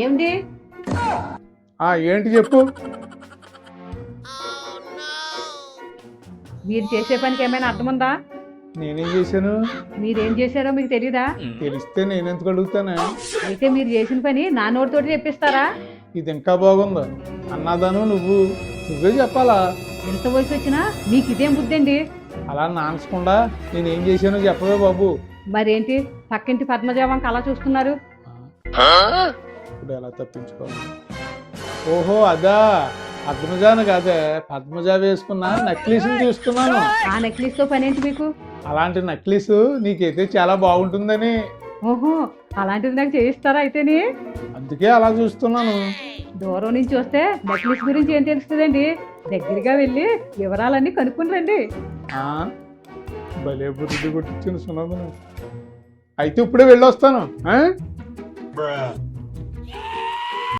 ఏమిటి? ఏంటి చెప్పు. మీరు చేసే పనికి ఏమైనా అర్థం ఉందా? నేనేం చేశాను? మీరేం చేశారో మీకు తెలీదా? తెలిస్తే నేనెందుకు అడుగుతానే? అయితే మీరు చేసిన పని నా నోటితోటి చెప్పిస్తారా? ఇది ఇంకా బాగుంది. అన్నదాను నువ్వే చెప్పాలా? ఎంత వయసు వచ్చినా మీకు ఇదేం బుద్ధి అండి? అలా నానకుండా నేనేం చేశానో చెప్పవే బాబు. మరేంటి పక్కింటి పద్మజావం అలా చూస్తున్నారు? ఇప్పుడు ఎలా తప్పించుకోవాలి? ఓహో అదా, పద్మజాను కాదే, పద్మజ వేసుకున్న నక్లీస్ని చూస్తున్నాను. ఆ నెక్లెస్ తో పని ఏంటి మీకు? అలాంటి నక్లీస్ నీకైతే చాలా బాగుంటుందని. ఓహో, అలాంటిది నాకు చేయిస్తారా అయితేని? అందుకే అలా చూస్తున్నాను. దూరం నుంచి వస్తే నెక్లెస్ గురించి ఏం తెలుస్తుందండి? దగ్గరగా వెళ్ళి వివరాలన్నీ కనుక్కుని రండి. భలే బుద్ధి కొట్టించిన సునాదను. అయితే ఇప్పుడే వెళ్ళొస్తాను.